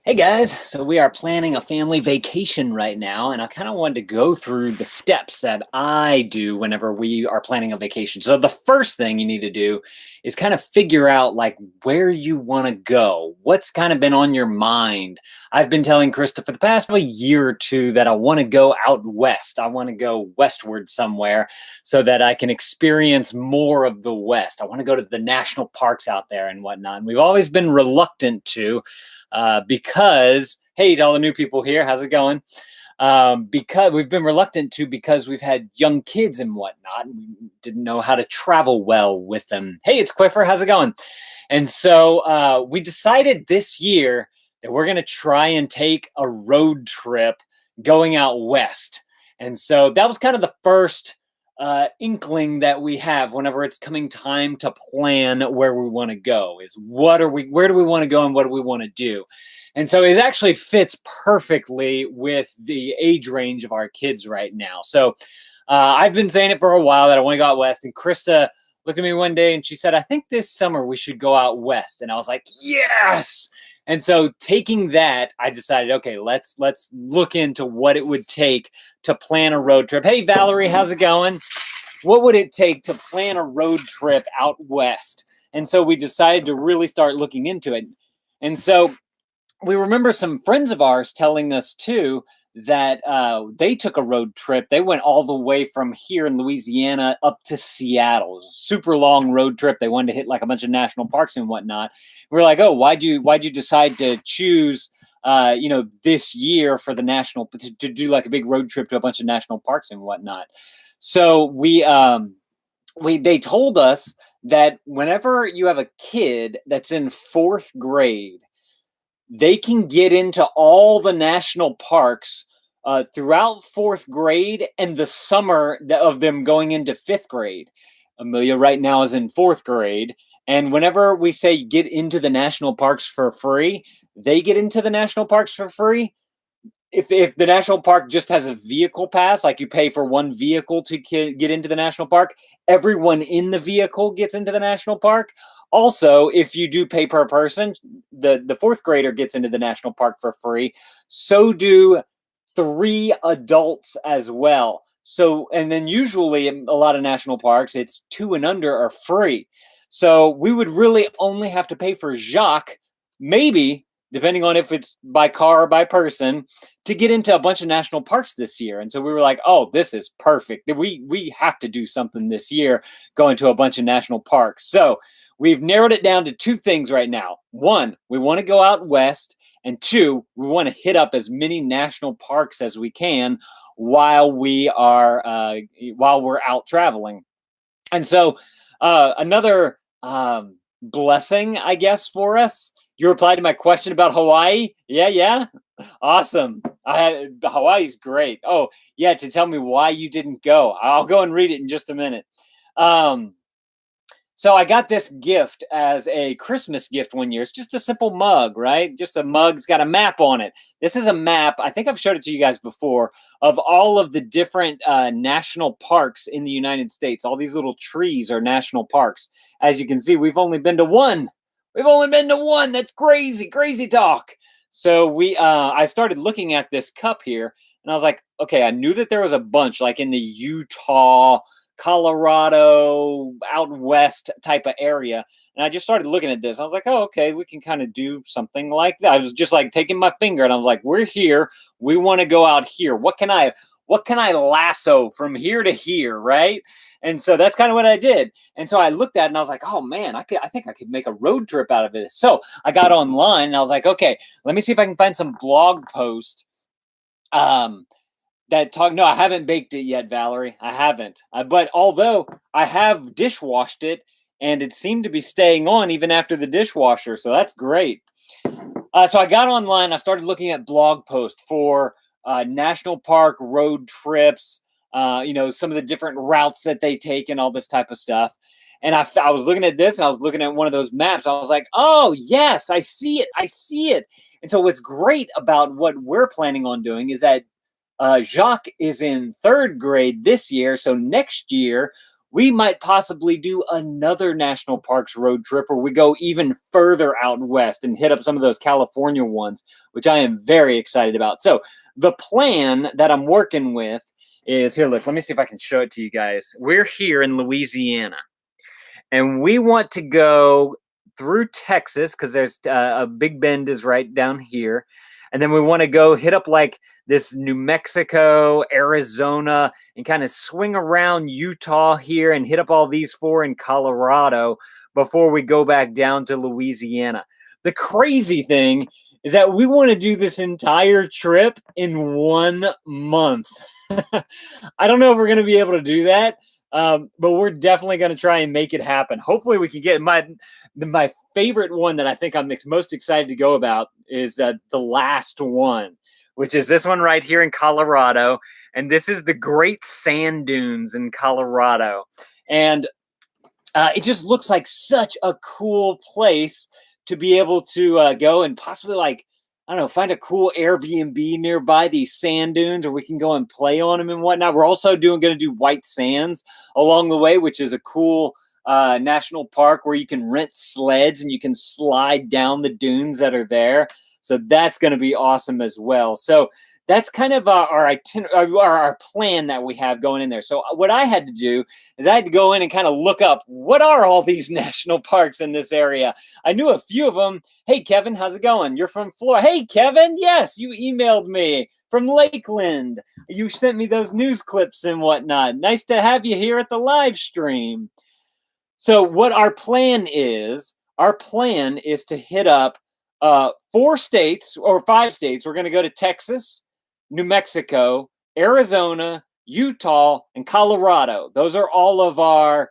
Hey guys, so we are planning a family vacation right now, and I kind of wanted to go through the steps that I do whenever we are planning a vacation. So, the first thing you need to do is kind of figure out like where you want to go, what's kind of been on your mind. I've been telling Krista for the past probably year or two that I want to go out west. I want to go westward somewhere so that I can experience more of the West. I want to go to the national parks out there and whatnot. And we've always been reluctant to because hey, to all the new people here, how's it going? Because we've been reluctant to because we've had young kids and whatnot, and we didn't know how to travel well with them. Hey, it's Quiffer, how's it going? And so we decided this year that we're going to try and take a road trip going out west. And so that was kind of the first inkling that we have whenever it's coming time to plan where we want to go is where do we want to go and what do we want to do. And so it actually fits perfectly with the age range of our kids right now. So I've been saying it for a while that I want to go out west, and Krista looked at me one day and she said, I think this summer we should go out west. And I was like, yes. And so taking that, I decided, okay, let's look into what it would take to plan a road trip. Hey, Valerie, how's it going? What would it take to plan a road trip out west? And so we decided to really start looking into it. And so we remember some friends of ours telling us too that they took a road trip. They went all the way from here in Louisiana up to Seattle. It was a super long road trip. They wanted to hit like a bunch of national parks and whatnot. We're like, oh, why'd you decide to choose this year for the national to do like a big road trip to a bunch of national parks and whatnot? So they told us that whenever you have a kid that's in fourth grade, they can get into all the national parks throughout fourth grade and the summer of them going into fifth grade. Amelia right now is in fourth grade. And whenever we say get into the national parks for free, they get into the national parks for free. If the national park just has a vehicle pass, like you pay for one vehicle to get into the national park, everyone in the vehicle gets into the national park. Also, if you do pay per person, the fourth grader gets into the national park for free. So do 3 adults as well. So, and then usually in a lot of national parks, it's 2 and under are free. So we would really only have to pay for Jacques, maybe, depending on if it's by car or by person, to get into a bunch of national parks this year. And so we were like, oh, this is perfect. We have to do something this year, going to a bunch of national parks. So we've narrowed it down to 2 things right now. 1, we want to go out west. And 2, we want to hit up as many national parks as we can while we're out traveling. And so another blessing, I guess, for us. You replied to my question about Hawaii? Yeah. Awesome. Hawaii's great. Oh, yeah, to tell me why you didn't go. I'll go and read it in just a minute. So I got this gift as a Christmas gift one year. It's just a simple mug, right? Just a mug. It's got a map on it. This is a map. I think I've showed it to you guys before of all of the different national parks in the United States. All these little trees are national parks. As you can see, we've only been to one. That's crazy talk. So I started looking at this cup here, and I was like, okay, I knew that there was a bunch, like in the Utah, Colorado, out west type of area. And I just started looking at this. I was like, oh, okay, we can kind of do something like that. I was just like taking my finger and I was like, we're here. We want to go out here. What can I lasso from here to here, right? And so that's kind of what I did. And so I looked at it and I was like, oh man, I think I could make a road trip out of this. So I got online and I was like, okay, let me see if I can find some blog post that talk. No, I haven't baked it yet, Valerie. I haven't. But although I have dishwashed it and it seemed to be staying on even after the dishwasher. So that's great. So I got online. I started looking at blog posts for national park road trips, some of the different routes that they take and all this type of stuff. And I was looking at this and I was looking at one of those maps. I was like, oh, yes, I see it. And so what's great about what we're planning on doing is that Jacques is in third grade this year. So next year we might possibly do another national parks road trip where we go even further out west and hit up some of those California ones, which I am very excited about. So the plan that I'm working with is here. Look, let me see if I can show it to you guys. We're here in Louisiana, and we want to go through Texas because there's a Big Bend is right down here. And then we want to go hit up like this New Mexico, Arizona, and kind of swing around Utah here and hit up all these four in Colorado before we go back down to Louisiana. The crazy thing is that we want to do this entire trip in 1 month. I don't know if we're going to be able to do that, but we're definitely going to try and make it happen. Hopefully, we can get my favorite one that I think I'm most excited to go about is the last one, which is this one right here in Colorado, and this is the Great Sand Dunes in Colorado, and it just looks like such a cool place to be able to go and possibly like, I don't know, find a cool Airbnb nearby these sand dunes, or we can go and play on them and whatnot. We're also going to do White Sands along the way, which is a cool national park where you can rent sleds and you can slide down the dunes that are there. So that's going to be awesome as well. So that's kind of our plan that we have going in there. So what I had to do is I had to go in and kind of look up what are all these national parks in this area. I knew a few of them. Hey, Kevin, how's it going? You're from Florida. Hey, Kevin, yes, you emailed me from Lakeland. You sent me those news clips and whatnot. Nice to have you here at the live stream. So what our plan is to hit up 4 states or 5 states. We're going to go to Texas, New Mexico, Arizona, Utah, and Colorado. Those are all of our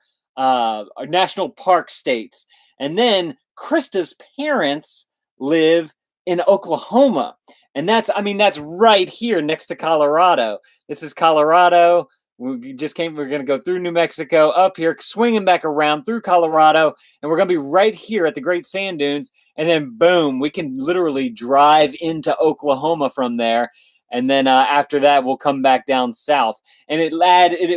national park states. And then Krista's parents live in Oklahoma. And that's right here next to Colorado. This is Colorado. We're going to go through New Mexico, up here, swinging back around through Colorado, and we're going to be right here at the Great Sand Dunes. And then, boom, we can literally drive into Oklahoma from there. And then after that, we'll come back down south. And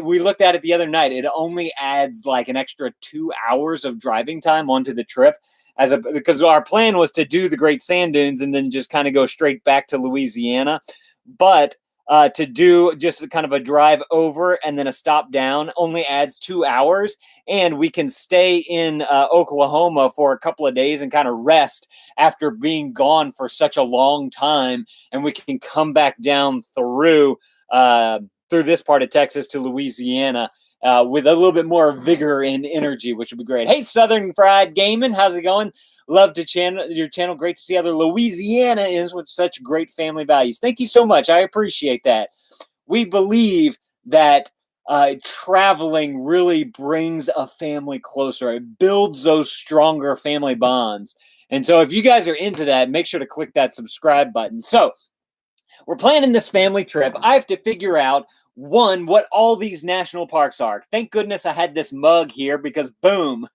we looked at it the other night. It only adds like an extra 2 hours of driving time onto the trip, because our plan was to do the Great Sand Dunes and then just kind of go straight back to Louisiana. But to do just kind of a drive over and then a stop down only adds 2 hours, and we can stay in Oklahoma for a couple of days and kind of rest after being gone for such a long time, and we can come back down through this part of Texas to Louisiana with a little bit more vigor and energy, which would be great. Hey, Southern Fried Gaming, how's it going? Love your channel. Great to see other Louisianans with such great family values. Thank you so much. I appreciate that. We believe that traveling really brings a family closer. It builds those stronger family bonds. And so if you guys are into that, make sure to click that subscribe button. So we're planning this family trip. I have to figure out what all these national parks are. Thank goodness I had this mug here because boom,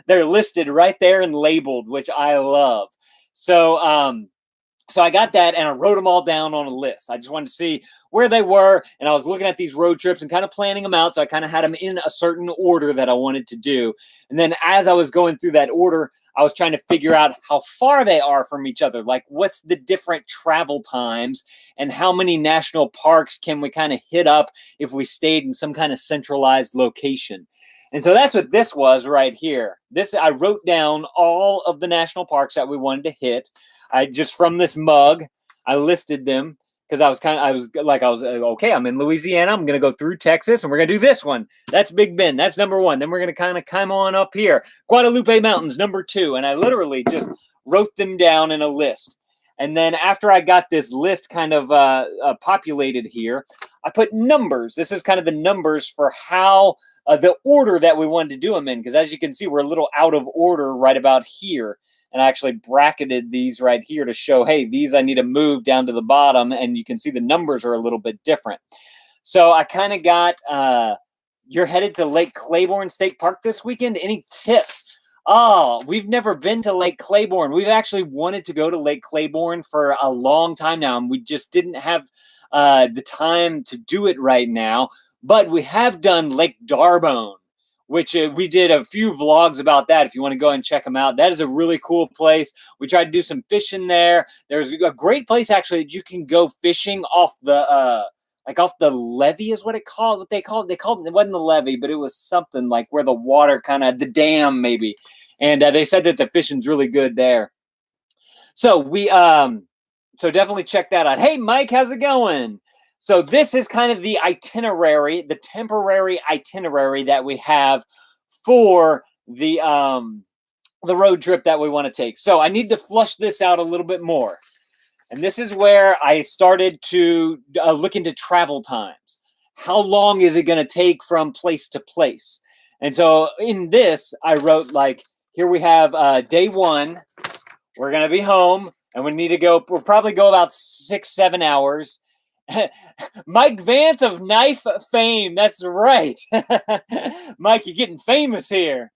they're listed right there and labeled, which I love. So I got that and I wrote them all down on a list. I just wanted to see where they were, and I was looking at these road trips and kind of planning them out. So I kind of had them in a certain order that I wanted to do. And then as I was going through that order, I was trying to figure out how far they are from each other. Like, what's the different travel times and how many national parks can we kind of hit up if we stayed in some kind of centralized location? And so that's what this was right here. I wrote down all of the national parks that we wanted to hit. From this mug, I listed them because I was okay, I'm in Louisiana. I'm going to go through Texas and we're going to do this one. That's Big Bend. That's number 1. Then we're going to kind of come on up here. Guadalupe Mountains, number 2. And I literally just wrote them down in a list. And then after I got this list kind of populated here, I put numbers. This is kind of the numbers for how the order that we wanted to do them in. Because as you can see, we're a little out of order right about here. And I actually bracketed these right here to show, hey, these I need to move down to the bottom. And you can see the numbers are a little bit different. So I kind of got, you're headed to Lake Claiborne State Park this weekend. Any tips? Oh, we've never been to Lake Claiborne. We've actually wanted to go to Lake Claiborne for a long time now, and we just didn't have the time to do it right now. But we have done Lake D'Arbonne, which we did a few vlogs about that. If you want to go and check them out, that is a really cool place. We tried to do some fishing there. There's a great place actually that you can go fishing off the like off the levee is what they called it. It wasn't the levee, but it was something like where the water kind of, the dam maybe. And they said that the fishing's really good there. So we so definitely check that out. Hey Mike, how's it going? So this is kind of the itinerary, the temporary itinerary that we have for the road trip that we want to take. So I need to flush this out a little bit more. And this is where I started to look into travel times. How long is it going to take from place to place? And so in this, I wrote like, here we have day 1. We're going to be home and we need to go, we'll probably go about 6-7 hours. Mike Vance of knife fame. That's right. Mike, you're getting famous here.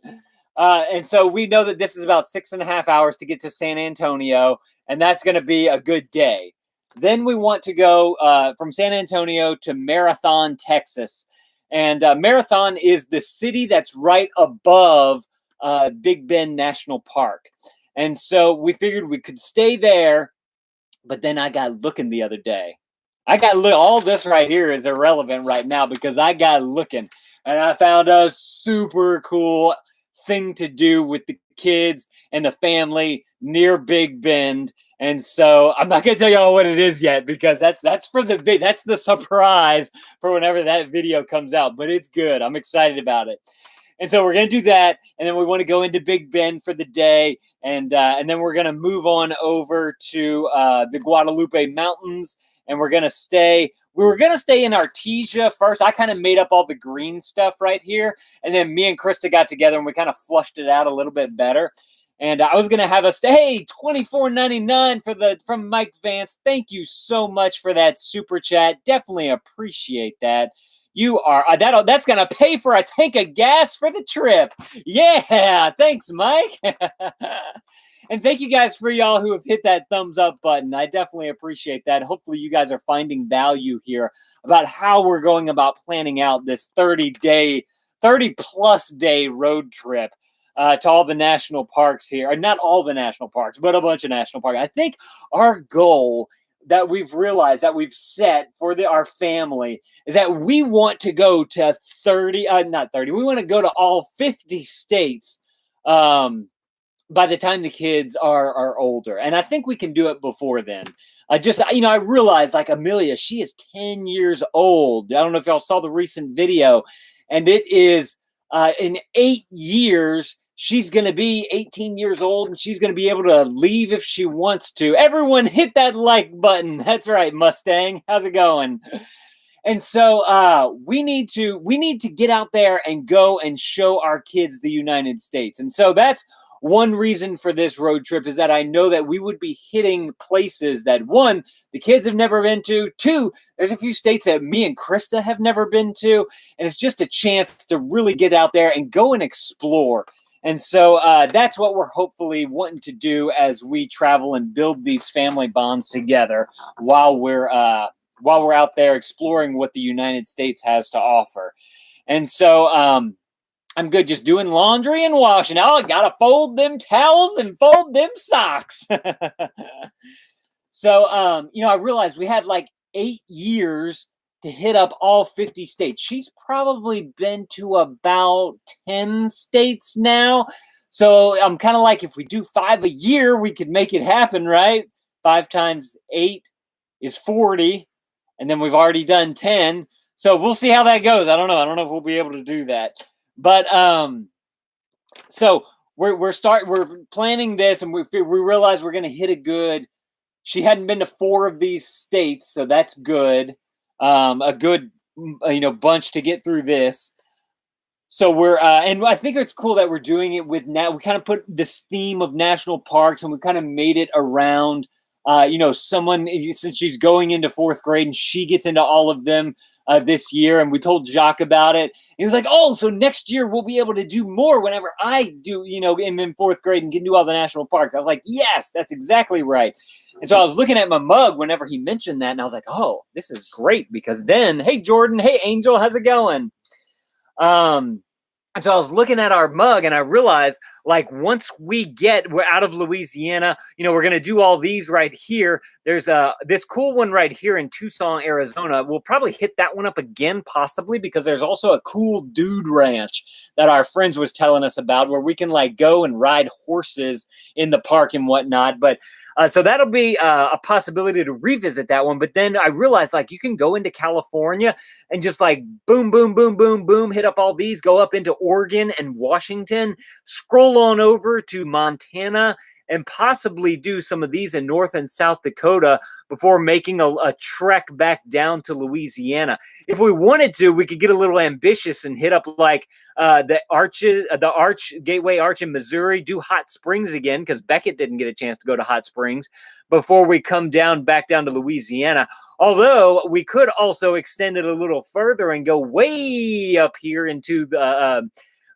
And so we know that this is about 6.5 hours to get to San Antonio, and that's going to be a good day. Then we want to go from San Antonio to Marathon, Texas. And Marathon is the city that's right above Big Bend National Park. And so we figured we could stay there, but then I got looking the other day. All this right here is irrelevant right now because I got looking and I found a super cool thing to do with the kids and the family near Big Bend. And so I'm not going to tell you all what it is yet because that's the surprise for whenever that video comes out, but it's good. I'm excited about it. And so we're going to do that, and then we want to go into Big Bend for the day, and then we're going to move on over to the Guadalupe Mountains, and we're going to stay. We were going to stay in Artesia first. I kind of made up all the green stuff right here, and then me and Krista got together, and we kind of flushed it out a little bit better. And I was going to have us stay. Hey, $24.99 from Mike Vance. Thank you so much for that super chat. Definitely appreciate that. You are that's gonna pay for a tank of gas for the trip. Yeah, thanks, Mike. And thank you guys for y'all who have hit that thumbs up button. I definitely appreciate that. Hopefully you guys are finding value here about how we're going about planning out this 30-plus day road trip to all the national parks here. Or not all the national parks, but a bunch of national parks. I think our goal that we've realized, that we've set for our family, is that we want to go to we want to go to all 50 states by the time the kids are older. And I think we can do it before then. I realized like Amelia, she is 10 years old. I don't know if y'all saw the recent video, and it is in 8 years, she's going to be 18 years old, and she's going to be able to leave if she wants to. Everyone hit that like button. That's right, Mustang. How's it going? And so we need to get out there and go and show our kids the United States. And so that's one reason for this road trip, is that I know that we would be hitting places that, 1, the kids have never been to, 2, there's a few states that me and Krista have never been to, and it's just a chance to really get out there and go and explore. And so that's what we're hopefully wanting to do as we travel and build these family bonds together while we're out there exploring what the United States has to offer. And so I'm good just doing laundry and washing. Oh, I gotta fold them towels and fold them socks. So I realized we had like 8 years to hit up all 50 states. She's probably been to about 10 states now. So I'm kind of like, if we do 5 a year, we could make it happen, right? 5 times 8 is 40. And then we've already done 10. So we'll see how that goes. I don't know if we'll be able to do that. But so we're planning this, and we realize we're going to hit a good. She hadn't been to 4 of these states, so that's good. A good, bunch to get through this. So we're, and I think it's cool that we're doing it with we kind of put this theme of national parks, and we kind of made it around, someone, since she's going into 4th grade and she gets into all of them this year. And we told Jacques about it. He was like, oh, so next year we'll be able to do more whenever I do, am in 4th grade and can do all the national parks. I was like, yes, that's exactly right. And so I was looking at my mug whenever he mentioned that, and I was like, oh, this is great, because then, hey, Jordan, hey, Angel, how's it going? I And so I was looking at our mug and I realized, like, once we're out of Louisiana, we're going to do all these right here. There's this cool one right here in Tucson, Arizona. We'll probably hit that one up again, possibly, because there's also a cool dude ranch that our friends was telling us about where we can like go and ride horses in the park and whatnot. But so that'll be a possibility to revisit that one. But then I realized, like, you can go into California and just like boom, boom, boom, boom, boom, hit up all these, go up into Oregon and Washington, scroll on over to Montana, and possibly do some of these in North and South Dakota before making a trek back down to Louisiana. If we wanted to, we could get a little ambitious and hit up like the Gateway Arch in Missouri, do Hot Springs again, because Beckett didn't get a chance to go to Hot Springs before we come back down to Louisiana. Although we could also extend it a little further and go way up here into the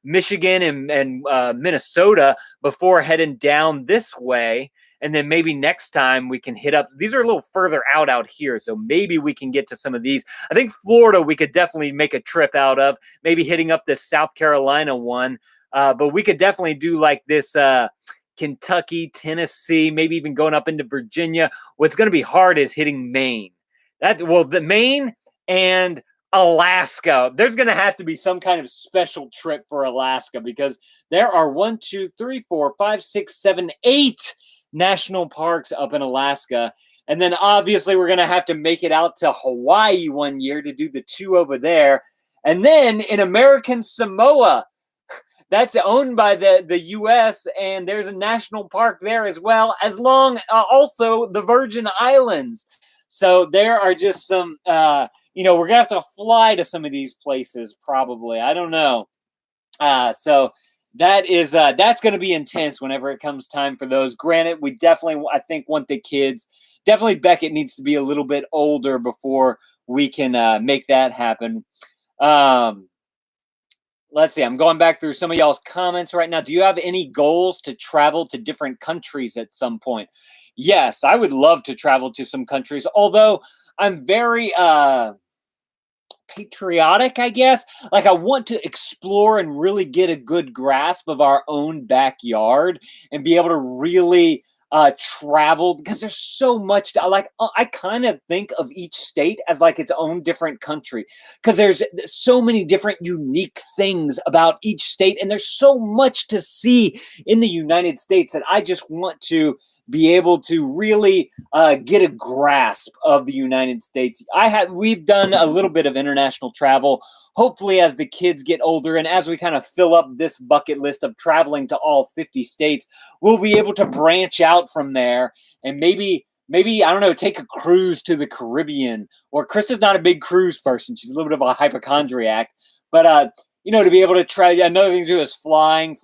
Michigan and Minnesota before heading down this way. And then maybe next time we can hit up, these are a little further out here. So maybe we can get to some of these. I think Florida, we could definitely make a trip out of, maybe hitting up this South Carolina one. But we could definitely do like this Kentucky, Tennessee, maybe even going up into Virginia. What's going to be hard is hitting Maine. The Maine and Alaska. There's going to have to be some kind of special trip for Alaska because there are 1, 2, 3, 4, 5, 6, 7, 8 national parks up in Alaska. And then obviously we're going to have to make it out to Hawaii one year to do the 2 over there. And then in American Samoa, that's owned by the U.S., and there's a national park there as well, as long also the Virgin Islands. So there are just some, we're going to have to fly to some of these places probably. I don't know. So that's going to be intense whenever it comes time for those. Granted, we definitely, I think, want the kids. Definitely Beckett needs to be a little bit older before we can make that happen. Let's see. I'm going back through some of y'all's comments right now. Do you have any goals to travel to different countries at some point? Yes, I would love to travel to some countries, although I'm very patriotic, I guess. Like, I want to explore and really get a good grasp of our own backyard and be able to really travel, because there's so much I kind of think of each state as like its own different country, because there's so many different unique things about each state, and there's so much to see in the United States that I just want to be able to really get a grasp of the United States. We've done a little bit of international travel. Hopefully, as the kids get older and as we kind of fill up this bucket list of traveling to all 50 states, we'll be able to branch out from there and maybe, I don't know, take a cruise to the Caribbean. Or Krista's not a big cruise person. She's a little bit of a hypochondriac. But, to be able to try, another thing to do is flying.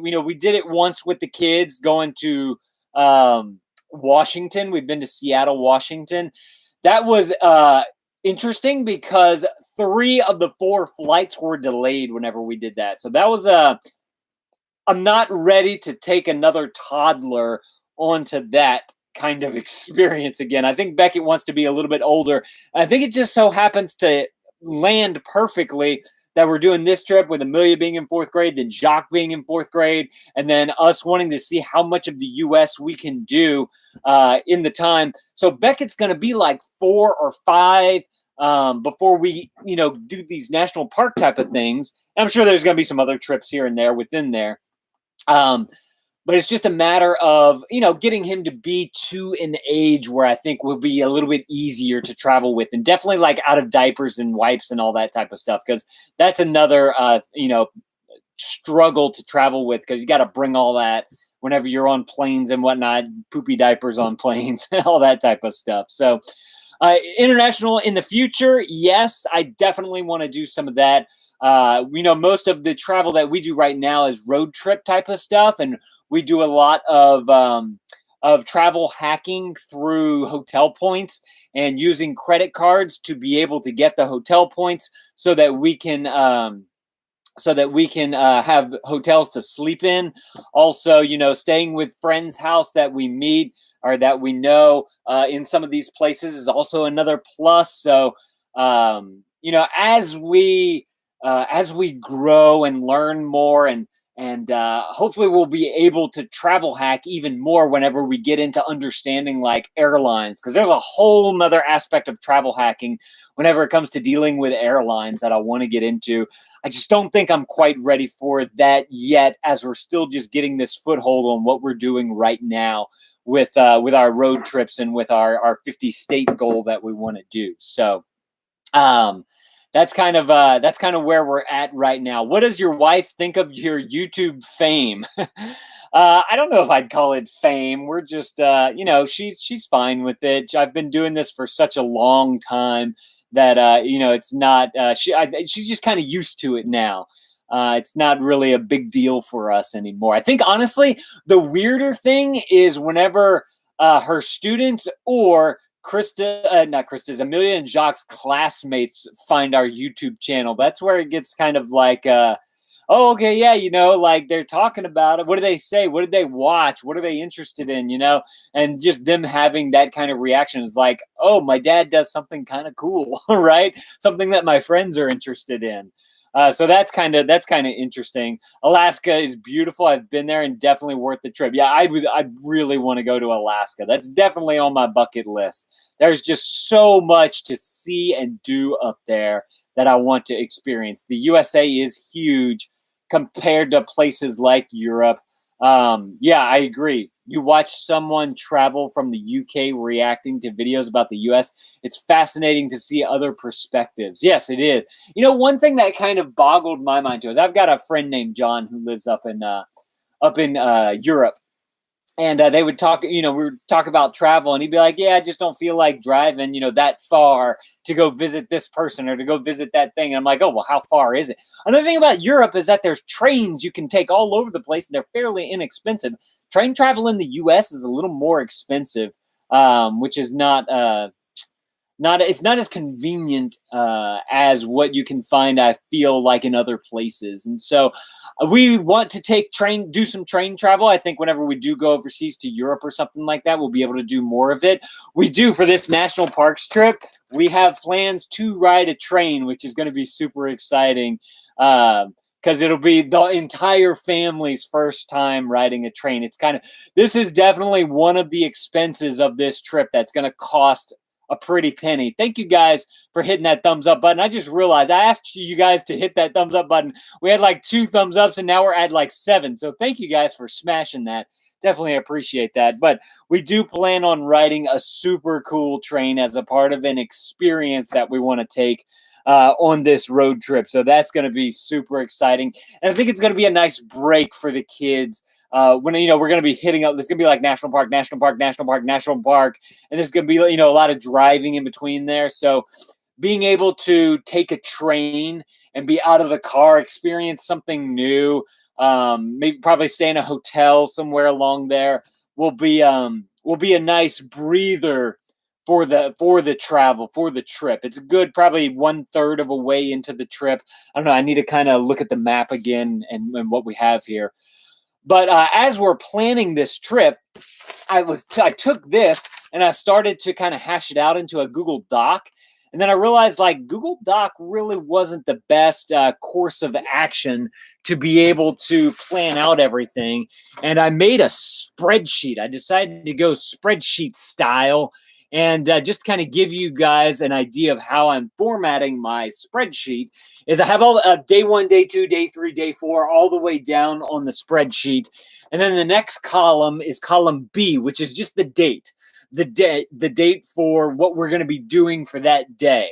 We did it once with the kids going to Washington. We've been to Seattle, Washington. That was interesting because 3 of the 4 flights were delayed whenever we did that. So that was I'm not ready to take another toddler onto that kind of experience again. I think Beckett wants to be a little bit older. I think it just so happens to land perfectly that we're doing this trip with Amelia being in 4th grade, then Jacques being in 4th grade, and then us wanting to see how much of the U.S. we can do in the time. So Beckett's going to be like 4 or 5 before we, do these national park type of things. And I'm sure there's going to be some other trips here and there within there. But it's just a matter of, getting him to be to an age where I think will be a little bit easier to travel with, and definitely like out of diapers and wipes and all that type of stuff. Cause that's another, struggle to travel with, because you got to bring all that whenever you're on planes and whatnot, poopy diapers on planes, all that type of stuff. So international in the future, yes, I definitely want to do some of that. Most of the travel that we do right now is road trip type of stuff, and we do a lot of travel hacking through hotel points and using credit cards to be able to get the hotel points so that we can have hotels to sleep in. Also, staying with friends' house that we meet or that we know in some of these places is also another plus. So, as we as we grow and learn more, and hopefully we'll be able to travel hack even more whenever we get into understanding like airlines, because there's a whole nother aspect of travel hacking whenever it comes to dealing with airlines that I want to get into. I just don't think I'm quite ready for that yet, as we're still just getting this foothold on what we're doing right now with our road trips and with our 50 state goal that we want to do. So um that's kind of where we're at right now. What does your wife think of your YouTube fame? I don't know if I'd call it fame. We're just, she's fine with it. I've been doing this for such a long time that it's not. She's just kind of used to it now. It's not really a big deal for us anymore. I think honestly, the weirder thing is whenever her students or not Krista's, Amelia and Jacques' classmates find our YouTube channel. That's where it gets kind of like, oh, okay, yeah, like they're talking about it. What do they say? What did they watch? What are they interested in? And just them having that kind of reaction is like, oh, my dad does something kind of cool, right? Something that my friends are interested in. So that's kind of interesting. Alaska is beautiful. I've been there and definitely worth the trip. Yeah, I really want to go to Alaska. That's definitely on my bucket list. There's just so much to see and do up there that I want to experience. The USA is huge compared to places like Europe. Yeah, I agree. You watch someone travel from the UK reacting to videos about the US. It's fascinating to see other perspectives. Yes, it is. One thing that kind of boggled my mind too is I've got a friend named John who lives up in Europe. And they would talk, we would talk about travel, and he'd be like, yeah, I just don't feel like driving, that far to go visit this person or to go visit that thing. And I'm like, oh, well, how far is it? Another thing about Europe is that there's trains you can take all over the place, and they're fairly inexpensive. Train travel in the US is a little more expensive, which is it's not as convenient as what you can find, I feel like, in other places. And so we want to do some train travel. I think whenever we do go overseas to Europe or something like that, we'll be able to do more of it. We do, for this national parks trip, we have plans to ride a train, which is going to be super exciting. Because it'll be the entire family's first time riding a train. This is definitely one of the expenses of this trip that's going to cost a pretty penny. Thank you guys for hitting that thumbs up button. I just realized I asked you guys to hit that thumbs up button. We had like 2 thumbs ups and now we're at like 7. So thank you guys for smashing that. Definitely appreciate that. But we do plan on riding a super cool train as a part of an experience that we want to take on this road trip. So that's going to be super exciting. And I think it's going to be a nice break for the kids. When we're going to be hitting up, there's going to be like national park, and there's going to be a lot of driving in between there. So being able to take a train and be out of the car, experience something new, maybe probably stay in a hotel somewhere along there will be a nice breather for the travel, for the trip. It's a good probably 1/3 of a way into the trip. I don't know. I need to kind of look at the map again and what we have here. But as we're planning this trip, I took this and I started to kind of hash it out into a Google Doc. And then I realized like Google Doc really wasn't the best course of action to be able to plan out everything. And I made a spreadsheet. I decided to go spreadsheet style and just kind of give you guys an idea of how I'm formatting my spreadsheet. Is I have all day 1, day 2, day 3, day 4, all the way down on the spreadsheet. And then the next column is column B, which is just the date. The date for what we're going to be doing for that day.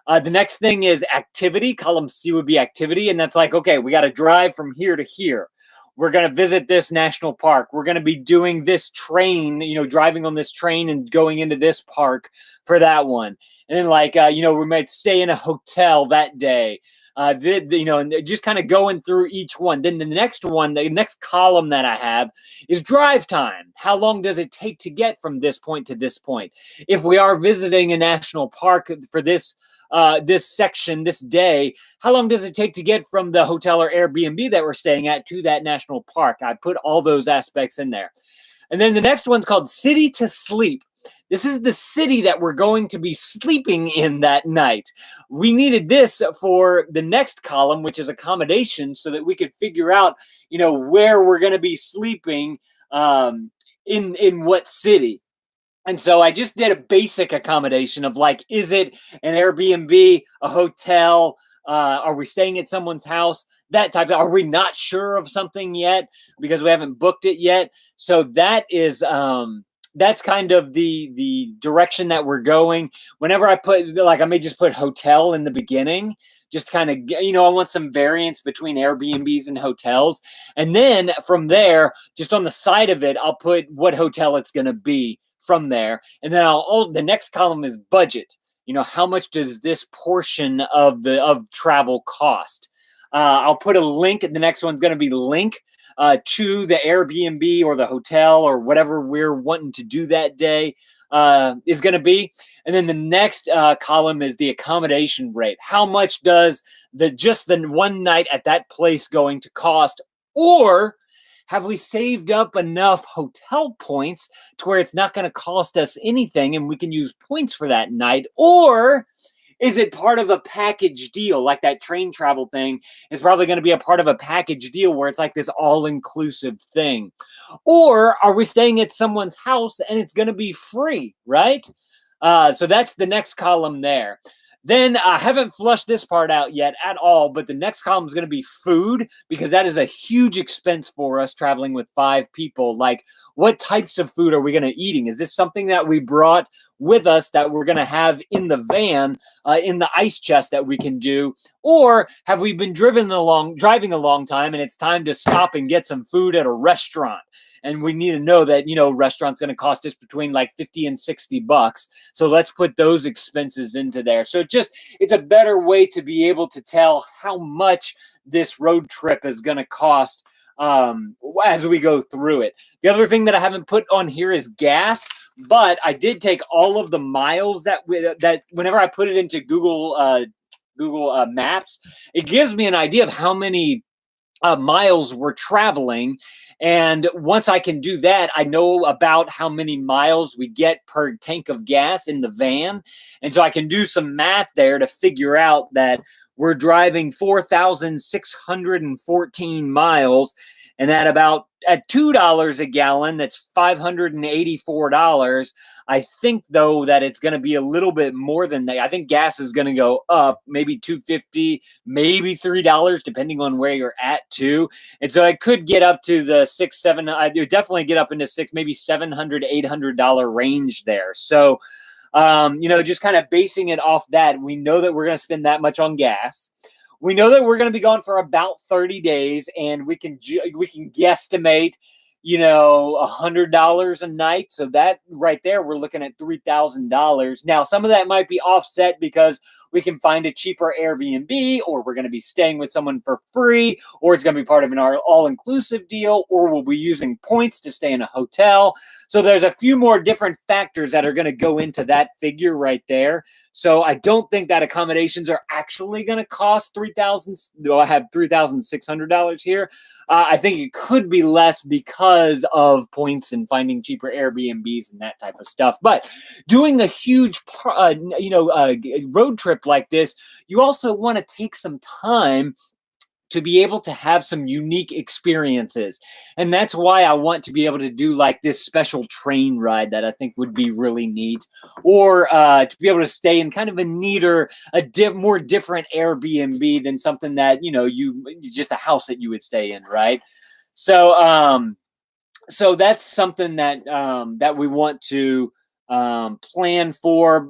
The next thing is activity. Column C would be activity. And that's like, okay, we got to drive from here to here. We're going to visit this national park. We're going to be doing this train, driving on this train and going into this park for that one. And then we might stay in a hotel that day. And just kind of going through each one. Then the next column that I have is drive time. How long does it take to get from this point to this point? If we are visiting a national park for this section, this day, how long does it take to get from the hotel or Airbnb that we're staying at to that national park? I put all those aspects in there. And then the next one's called City to Sleep. This is the city that we're going to be sleeping in that night. We needed this for the next column, which is accommodation, so that we could figure out, where we're going to be sleeping in what city. And so I just did a basic accommodation of like, is it an Airbnb, a hotel? Are we staying at someone's house? That type of, are we not sure of something yet because we haven't booked it yet? So that is, that's kind of the direction that we're going. Whenever I put, like, I may just put hotel in the beginning, just kind of, I want some variance between Airbnbs and hotels. And then from there, just on the side of it, I'll put what hotel it's going to be from there. And then the next column is budget. How much does this portion of travel cost? I'll put a link. The next one's going to be link to the Airbnb or the hotel or whatever we're wanting to do that day is going to be. And then the next column is the accommodation rate. How much does just the one night at that place going to cost? Or have we saved up enough hotel points to where it's not going to cost us anything and we can use points for that night? Or is it part of a package deal? Like that train travel thing is probably going to be a part of a package deal where it's like this all-inclusive thing. Or are we staying at someone's house and it's going to be free, right? So that's the next column there. Then I haven't flushed this part out yet at all, but the next column is going to be food, because that is a huge expense for us traveling with 5 people. Like, what types of food are we going to eating? Is this something that we brought with us that we're going to have in the van, in the ice chest that we can do? Or have we been driving a long time and it's time to stop and get some food at a restaurant? And we need to know that, restaurant's going to cost us between like $50 and $60. So let's put those expenses into there. So it's a better way to be able to tell how much this road trip is going to cost as we go through it. The other thing that I haven't put on here is gas, but I did take all of the miles that whenever I put it into Google Maps, it gives me an idea of how many miles we're traveling. And once I can do that, I know about how many miles we get per tank of gas in the van. And so I can do some math there to figure out that we're driving 4,614 miles. And at $2 a gallon, that's $584. I think, though, that it's going to be a little bit more than that. I think gas is going to go up, maybe $2.50, maybe $3, depending on where you're at, too. And so it could get up to the $600, $700. I definitely get up into maybe $700, $800 range there. So, just kind of basing it off that, we know that we're going to spend that much on gas. We know that we're going to be gone for about 30 days, and we can guesstimate, $100 a night. So that right there, we're looking at $3,000. Now, some of that might be offset because we can find a cheaper Airbnb, or we're going to be staying with someone for free, or it's going to be part of an all-inclusive deal, or we'll be using points to stay in a hotel. So there's a few more different factors that are going to go into that figure right there. So I don't think that accommodations are actually going to cost $3,000. Though I have $3,600 here. I think it could be less because of points and finding cheaper Airbnbs and that type of stuff. But doing a huge, road trip like this, you also want to take some time to be able to have some unique experiences. And that's why I want to be able to do like this special train ride that I think would be really neat, or to be able to stay in kind of a neater, more different Airbnb than something that, just a house that you would stay in, right? So, so that's something that we want to plan for,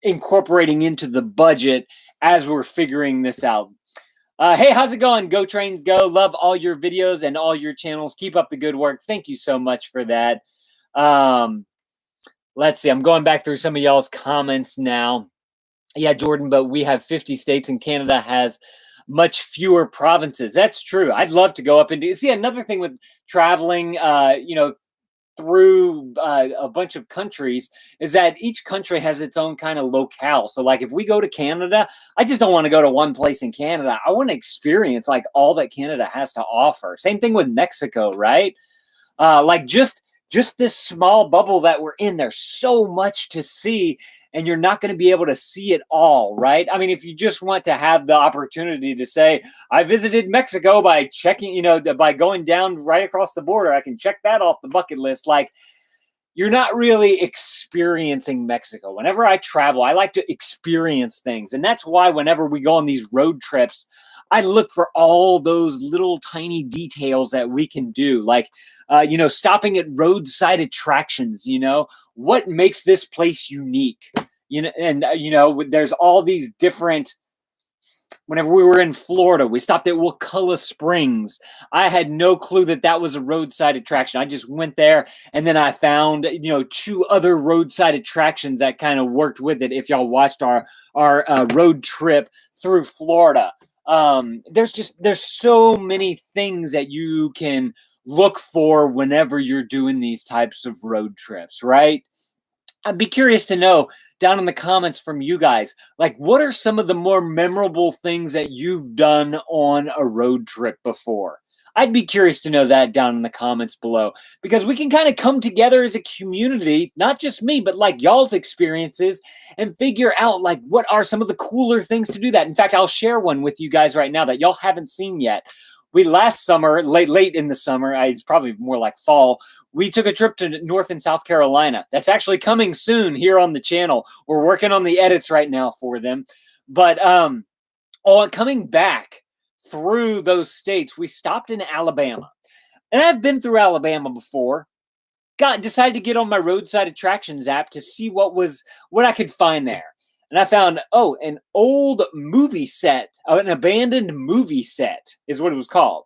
incorporating into the budget as we're figuring this out. Hey, how's it going? Go Trains Go. Love all your videos and all your channels. Keep up the good work. Thank you so much for that. Let's see. I'm going back through some of y'all's comments now. Yeah, Jordan, but we have 50 states and Canada has much fewer provinces. That's true. I'd love to go up and see another thing with traveling, through a bunch of countries is that each country has its own kind of locale. So like if we go to Canada, I just don't want to go to one place in Canada. I want to experience like all that Canada has to offer. Same thing with Mexico, right? Like just just this small bubble that we're in, there's so much to see, and you're not going to be able to see it all, right? I mean, if you just want to have the opportunity to say, I visited Mexico by checking, by going down right across the border, I can check that off the bucket list. Like, you're not really experiencing Mexico. Whenever I travel, I like to experience things. And that's why whenever we go on these road trips, I look for all those little tiny details that we can do, like, stopping at roadside attractions, what makes this place unique, there's all these different. Whenever we were in Florida, we stopped at Wakulla Springs. I had no clue that that was a roadside attraction. I just went there, and then I found, two other roadside attractions that kind of worked with it. If y'all watched our road trip through Florida, there's so many things that you can look for whenever you're doing these types of road trips, right? I'd be curious to know down in the comments from you guys, like, what are some of the more memorable things that you've done on a road trip before? I'd be curious to know that down in the comments below, because we can kind of come together as a community, not just me, but like y'all's experiences, and figure out like what are some of the cooler things to do that. In fact, I'll share one with you guys right now that y'all haven't seen yet. We last summer, late in the summer, it's probably more like fall, we took a trip to North and South Carolina. That's actually coming soon here on the channel. We're working on the edits right now for them. But on coming back through those states, we stopped in Alabama. And I've been through Alabama before. Decided to get on my roadside attractions app to see what I could find there. And I found, an old movie set, an abandoned movie set is what it was called.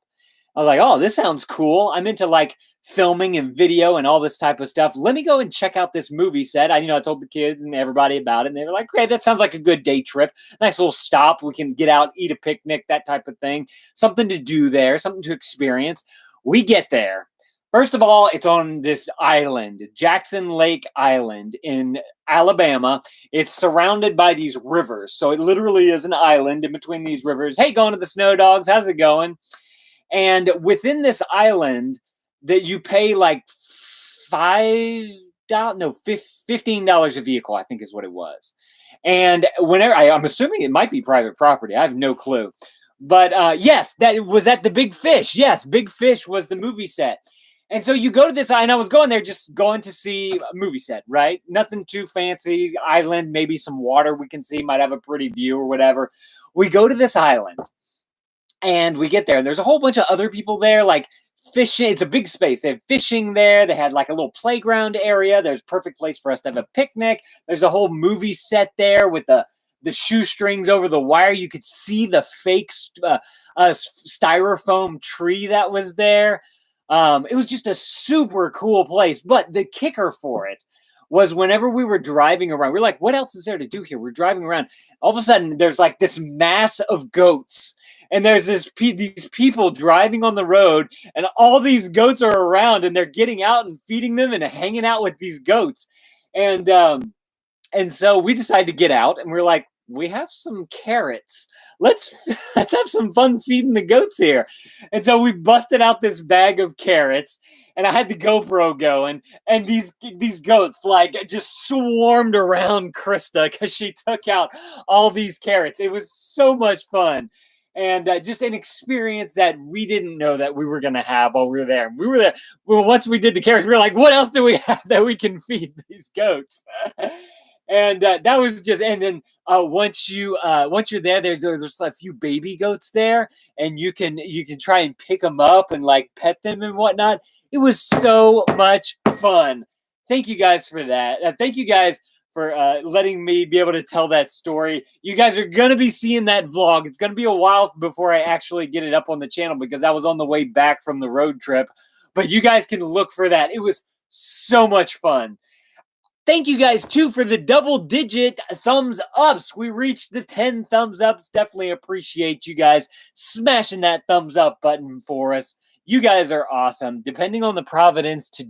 I was like, this sounds cool. I'm into like filming and video and all this type of stuff. Let me go and check out this movie set. I told the kids and everybody about it. And they were like, great, that sounds like a good day trip. Nice little stop. We can get out, eat a picnic, that type of thing. Something to do there, something to experience. We get there. First of all, it's on this island, Jackson Lake Island in Alabama. It's surrounded by these rivers. So it literally is an island in between these rivers. Hey, going to the Snow Dogs. How's it going? And within this island that you pay like $15 a vehicle, I think is what it was. And whenever I'm assuming it might be private property. I have no clue. But yes, that was at the Big Fish. Yes, Big Fish was the movie set. And so you go to this, and I was going there just going to see a movie set, right? Nothing too fancy. Island, maybe some water we can see, might have a pretty view or whatever. We go to this island, and we get there, and there's a whole bunch of other people there, like fishing. It's a big space. They have fishing there. They had like a little playground area. There's a perfect place for us to have a picnic. There's a whole movie set there with the shoestrings over the wire. You could see the fake styrofoam tree that was there. It was just a super cool place. But the kicker for it was whenever we were driving around, we're like, what else is there to do here? We're driving around. All of a sudden, there's like this mass of goats. And there's these people driving on the road, and all these goats are around, and they're getting out and feeding them and hanging out with these goats. And so we decided to get out, and we're like, we have some carrots. Let's have some fun feeding the goats here. And so we busted out this bag of carrots, and I had the GoPro going, and these goats like just swarmed around Krista because she took out all these carrots. It was so much fun. And just an experience that we didn't know that we were going to have while we were there. We were there. Well, once we did the carrots, we were like, what else do we have that we can feed these goats? And that was just, and then once you're there, there's a few baby goats there, and you can try and pick them up and like pet them and whatnot. It was so much fun. Thank you guys for that. Thank you guys for letting me be able to tell that story. You guys are going to be seeing that vlog. It's going to be a while before I actually get it up on the channel because I was on the way back from the road trip. But you guys can look for that. It was so much fun. Thank you guys, too, for the double-digit thumbs ups. We reached the 10 thumbs ups. Definitely appreciate you guys smashing that thumbs up button for us. You guys are awesome. Depending on the providence to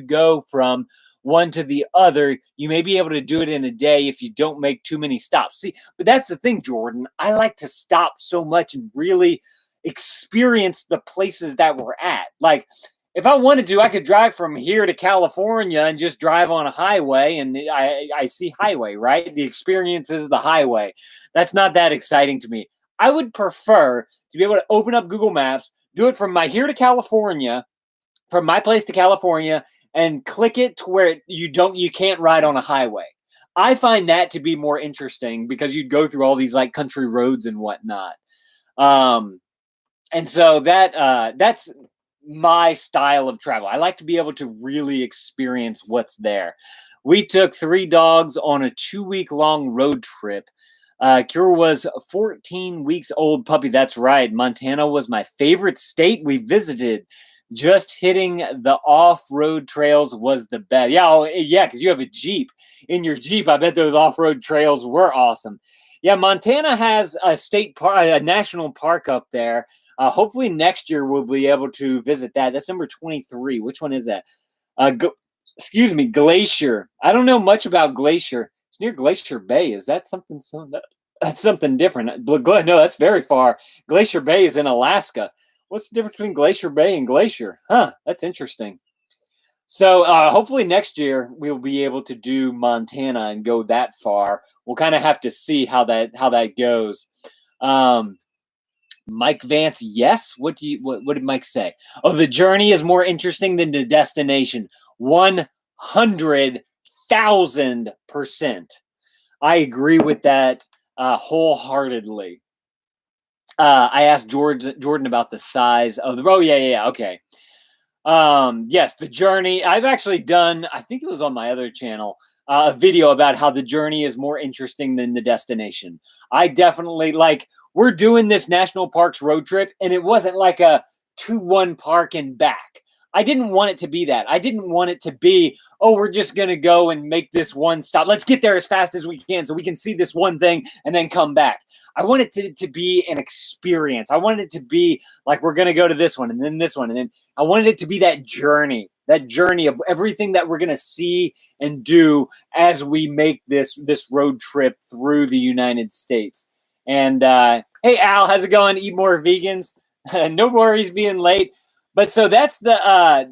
go from one to the other, you may be able to do it in a day if you don't make too many stops. See, but that's the thing, Jordan. I like to stop so much and really experience the places that we're at. Like, if I wanted to, I could drive from here to California and just drive on a highway, and I see highway, right? The experience is the highway. That's not that exciting to me. I would prefer to be able to open up Google Maps, do it from my here to California, from my place to California, and click it to where you can't ride on a highway. I find that to be more interesting because you'd go through all these like country roads and whatnot. Um, and so that's my style of travel. I like to be able to really experience what's there. We took 3 dogs on a 2-week long road trip. Kira was a 14 weeks old puppy. That's right. Montana was my favorite state we visited. Just hitting the off-road trails was the best. Yeah, yeah, because you have a Jeep. In your Jeep, I bet those off-road trails were awesome. Yeah, Montana has a state park, a national park up there. Hopefully next year we'll be able to visit that. That's number 23. Which one is that? Excuse me, Glacier. I don't know much about Glacier. It's near Glacier Bay. Is that something? That's something different. No, that's very far. Glacier Bay is in Alaska. What's the difference between Glacier Bay and Glacier? Huh, that's interesting. So hopefully next year we'll be able to do Montana and go that far. We'll kind of have to see how that goes. Mike Vance, yes. What did Mike say? Oh, the journey is more interesting than the destination. 100,000%. I agree with that wholeheartedly. I asked Jordan about the size of the. Oh yeah, okay. Yes, the journey. I've actually done. I think it was on my other channel. A video about how the journey is more interesting than the destination. I definitely like. We're doing this national parks road trip, and it wasn't like a 2-1 park and back. I didn't want it to be that. I didn't want it to be, oh, we're just going to go and make this one stop. Let's get there as fast as we can so we can see this one thing and then come back. I wanted it to be an experience. I wanted it to be like we're going to go to this one and then this one. And then I wanted it to be that journey of everything that we're going to see and do as we make this road trip through the United States. And hey, Al, how's it going? Eat more vegans. No worries being late. But so that's the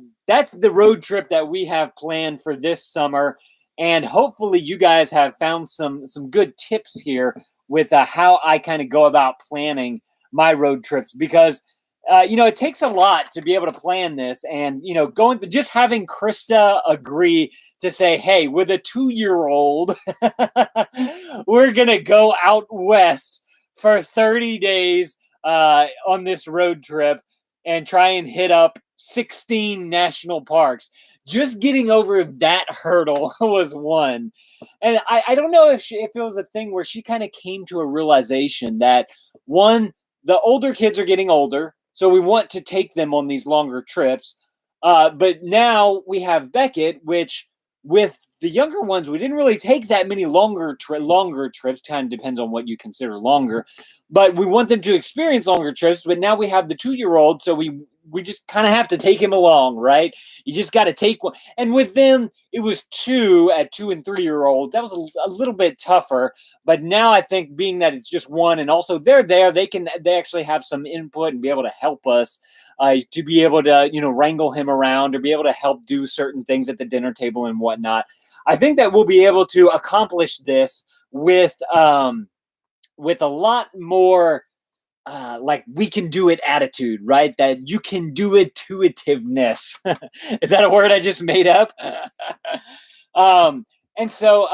road trip that we have planned for this summer, and hopefully you guys have found some good tips here with how I kind of go about planning my road trips, because it takes a lot to be able to plan this, and just having Krista agree to say, hey, with a 2-year-old, we're gonna go out west for 30 days on this road trip and try and hit up 16 national parks. Just getting over that hurdle was one. And I don't know if it was a thing where she kind of came to a realization that, one, the older kids are getting older, so we want to take them on these longer trips. But now we have Beckett, which with the younger ones, we didn't really take that many longer trips. Kind of depends on what you consider longer, but we want them to experience longer trips. But now we have the 2-year-old, so we just kind of have to take him along, right? You just got to take one. And with them, it was 2 at 2 and 3-year-olds. That was a little bit tougher. But now I think, being that it's just one, and also they're there, they actually have some input and be able to help us to be able to wrangle him around or be able to help do certain things at the dinner table and whatnot. I think that we'll be able to accomplish this with a lot more like we can do it attitude, right? That you can do intuitiveness. Is that a word I just made up? And so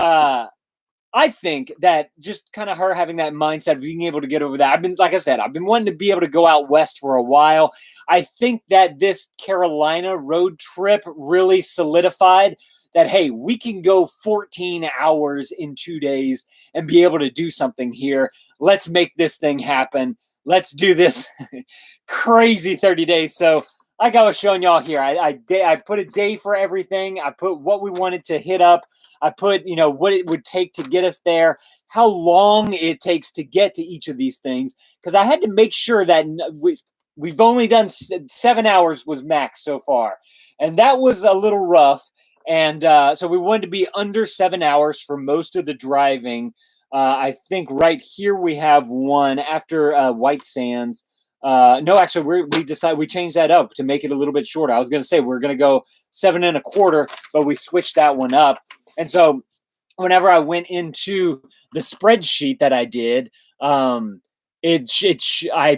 I think that just kind of her having that mindset of being able to get over that. Like I said, I've been wanting to be able to go out west for a while. I think that this Carolina road trip really solidified that, hey, we can go 14 hours in 2 days and be able to do something here. Let's make this thing happen. Let's do this crazy 30 days. So like I was showing y'all here, I put a day for everything. I put what we wanted to hit up. I put, what it would take to get us there, how long it takes to get to each of these things. Because I had to make sure that we've only done 7 hours was max so far. And that was a little rough. And so we wanted to be under 7 hours for most of the driving. I think right here we have one after White Sands. No, actually, we changed that up to make it a little bit shorter. I was going to say we're going to go 7 1/4, but we switched that one up. And so whenever I went into the spreadsheet that I did, I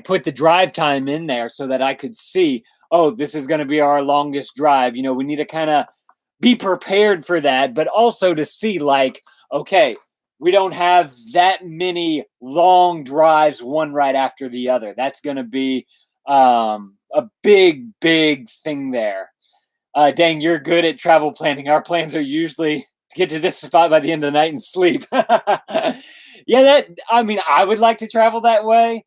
put the drive time in there so that I could see, oh, this is going to be our longest drive. We need to kind of be prepared for that, but also to see, like, okay, we don't have that many long drives one right after the other. That's going to be a big thing there. Dang, you're good at travel planning. Our plans are usually to get to this spot by the end of the night and sleep. Yeah, I would like to travel that way.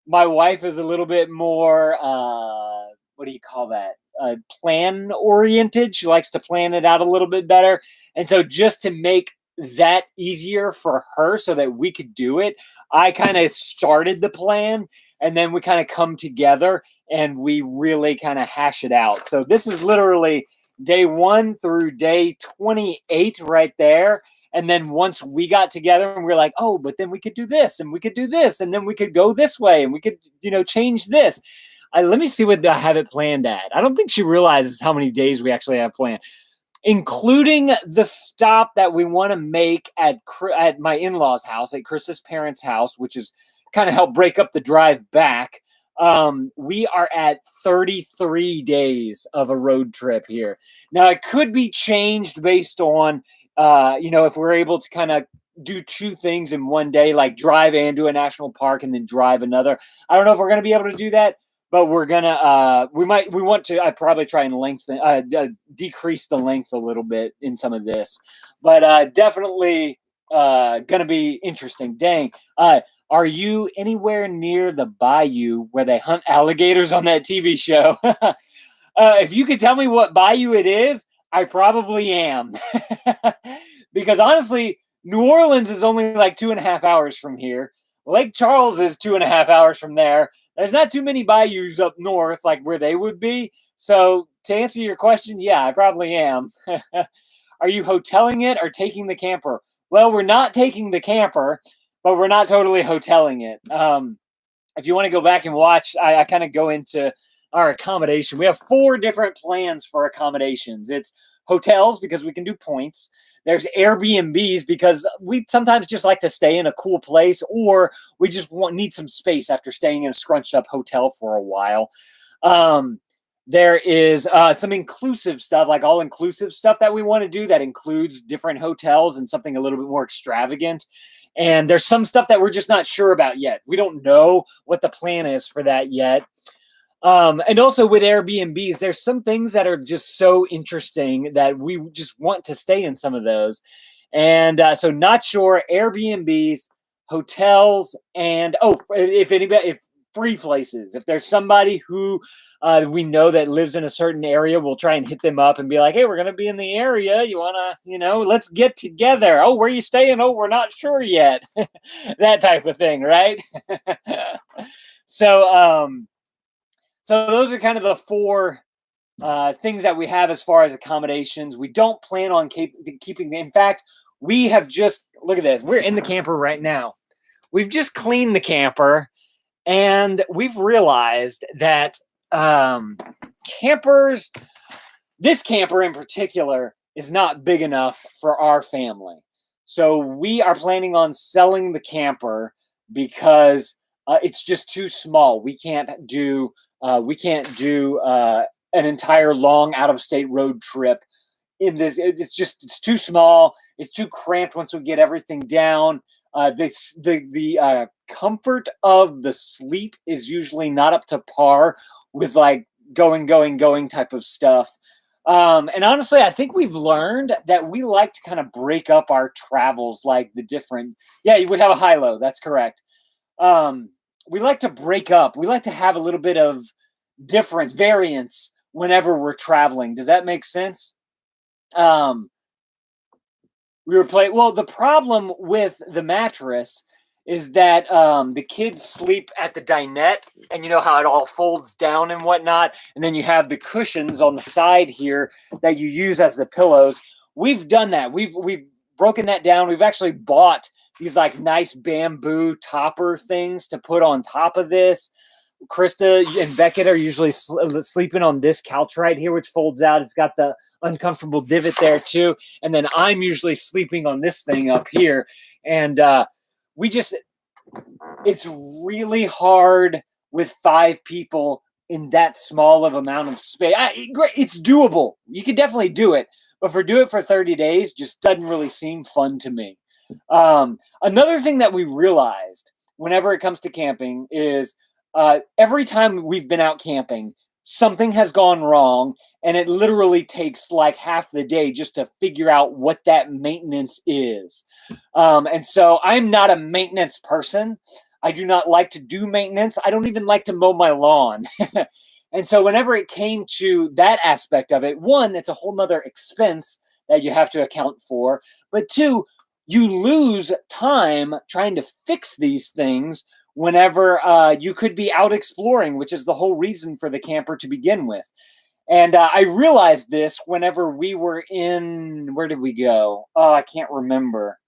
My wife is a little bit more, what do you call that? Plan oriented. She likes to plan it out a little bit better. And so just to make that easier for her so that we could do it, I kind of started the plan, and then we kind of come together and we really kind of hash it out. So this is literally day 1 through day 28 right there. And then once we got together and we are like, oh, but then we could do this and we could do this and then we could go this way and we could, change this. Let me see what I have it planned at. I don't think she realizes how many days we actually have planned, including the stop that we want to make at my in-laws' house, at Chris's parents' house, which is kind of help break up the drive back. We are at 33 days of a road trip here. Now, it could be changed based on, if we're able to kind of do 2 things in one day, like drive and do a national park and then drive another. I don't know if we're going to be able to do that, but we're gonna I'd probably try and decrease the length a little bit in some of this, but definitely gonna be interesting. Dang. Are you anywhere near the bayou where they hunt alligators on that TV show? If you could tell me what bayou it is, I probably am. Because honestly, New Orleans is only like 2.5 hours from here. Lake Charles is 2.5 hours from there. There's not too many bayous up north like where they would be. So to answer your question, yeah, I probably am. Are you hoteling it or taking the camper? Well, we're not taking the camper, but we're not totally hoteling it. If you want to go back and watch, I kind of go into our accommodation. We have 4 different plans for accommodations. It's hotels because we can do points. There's Airbnbs because we sometimes just like to stay in a cool place, or we just need some space after staying in a scrunched up hotel for a while. There is some inclusive stuff, like all inclusive stuff that we want to do that includes different hotels and something a little bit more extravagant. And there's some stuff that we're just not sure about yet. We don't know what the plan is for that yet. And also with Airbnbs, there's some things that are just so interesting that we just want to stay in some of those. And so not sure, Airbnbs, hotels, and if free places, if there's somebody who we know that lives in a certain area, we'll try and hit them up and be like, hey, we're going to be in the area. You want to, let's get together. Oh, where are you staying? Oh, we're not sure yet. That type of thing, right? So those are kind of the 4 things that we have as far as accommodations. We don't plan on keeping them. In fact, we have just, look at this. We're in the camper right now. We've just cleaned the camper, and we've realized that this camper in particular, is not big enough for our family. So we are planning on selling the camper because it's just too small. We can't do an entire long out-of-state road trip in this. It's too small. It's too cramped once we get everything down. The comfort of the sleep is usually not up to par with like going type of stuff. And honestly, I think we've learned that we like to kind of break up our travels, like you would have a high-low. That's correct. We like to break up. We like to have a little bit of different variance whenever we're traveling. Does that make sense? The problem with the mattress is that the kids sleep at the dinette, and you know how it all folds down and whatnot, and then you have the cushions on the side here that you use as the pillows. We've done that. We've broken that down. We've actually bought these like nice bamboo topper things to put on top of this. Krista and Beckett are usually sleeping on this couch right here, which folds out. It's got the uncomfortable divot there too. And then I'm usually sleeping on this thing up here. And we just, it's really hard with 5 people in that small of amount of space. It's doable. You could definitely do it. But do it for 30 days just doesn't really seem fun to me. Another thing that we realized whenever it comes to camping is every time we've been out camping, something has gone wrong, and it literally takes like half the day just to figure out what that maintenance is. And so I'm not a maintenance person. I do not like to do maintenance. I don't even like to mow my lawn. And so whenever it came to that aspect of it, one, it's a whole nother expense that you have to account for. But two, you lose time trying to fix these things whenever you could be out exploring, which is the whole reason for the camper to begin with. And I realized this whenever we were in, where did we go? Oh, I can't remember.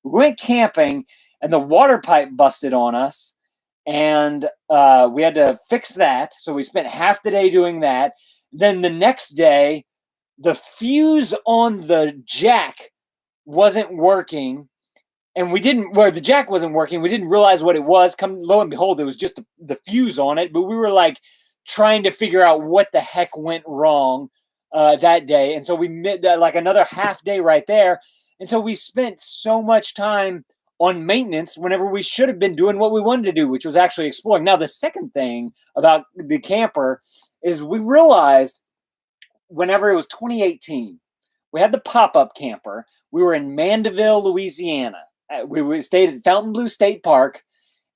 We went camping and the water pipe busted on us. And we had to fix that. So we spent half the day doing that. Then the next day, the fuse on the jack wasn't working. And the jack wasn't working. We didn't realize what it was. Lo and behold, it was just the fuse on it. But we were like trying to figure out what the heck went wrong that day. And so we made like another half day right there. And so we spent so much time on maintenance whenever we should have been doing what we wanted to do, which was actually exploring. Now, the second thing about the camper is we realized whenever it was 2018, we had the pop-up camper. We were in Mandeville, Louisiana. We stayed at Fontainebleau State Park,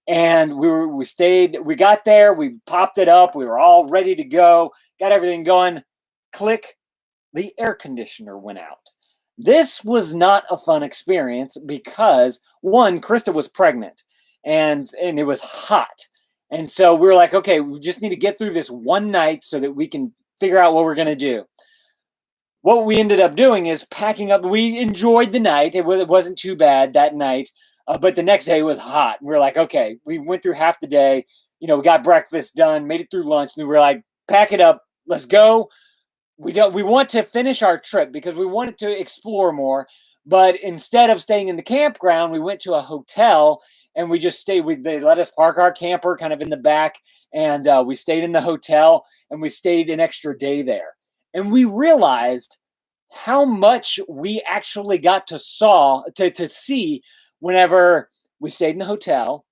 and we got there, we popped it up, we were all ready to go, got everything going. Click, the air conditioner went out. This was not a fun experience because, one, Krista was pregnant and it was hot. And so we were like, okay, we just need to get through this one night so that we can figure out what we're going to do. What we ended up doing is packing up. We enjoyed the night. It wasn't too bad that night, but the next day was hot. We were like, okay, we went through half the day. We got breakfast done, made it through lunch, and we were like, pack it up, let's go. We want to finish our trip because we wanted to explore more, but instead of staying in the campground, we went to a hotel and we just stayed. They let us park our camper kind of in the back, and we stayed in the hotel and we stayed an extra day there. And we realized how much we actually got to see whenever we stayed in the hotel,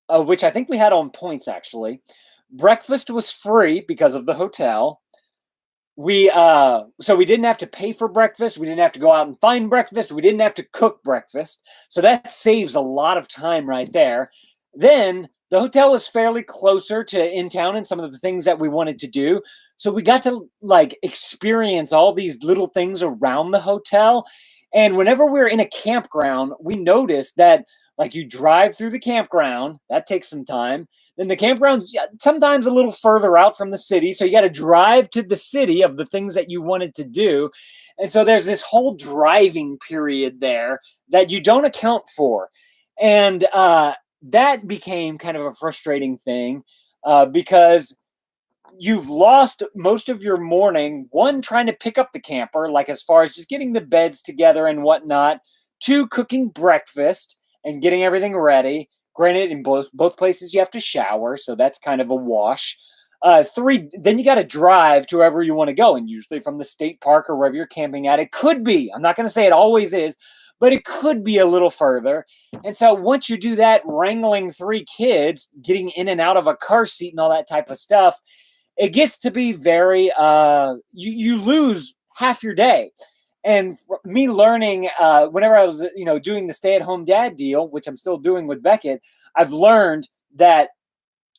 which I think we had on points actually. Breakfast was free because of the hotel. So we didn't have to pay for breakfast. We didn't have to go out and find breakfast. We didn't have to cook breakfast. So that saves a lot of time right there. Then the hotel was fairly closer to in town and some of the things that we wanted to do. So we got to like experience all these little things around the hotel. And whenever we're in a campground, we noticed that like you drive through the campground, that takes some time. Then the campground's sometimes a little further out from the city. So you got to drive to the city of the things that you wanted to do. And so there's this whole driving period there that you don't account for. And that became kind of a frustrating thing because you've lost most of your morning, one, trying to pick up the camper, like as far as just getting the beds together and whatnot, two, cooking breakfast and getting everything ready. Granted, in both places you have to shower, so that's kind of a wash. Three, then you got to drive to wherever you want to go, and usually from the state park or wherever you're camping at. It could be, I'm not going to say it always is, but it could be a little further. And so once you do that, wrangling 3 kids, getting in and out of a car seat and all that type of stuff, it gets to be very, you lose half your day. And me learning, whenever I was, doing the stay-at-home dad deal, which I'm still doing with Beckett, I've learned that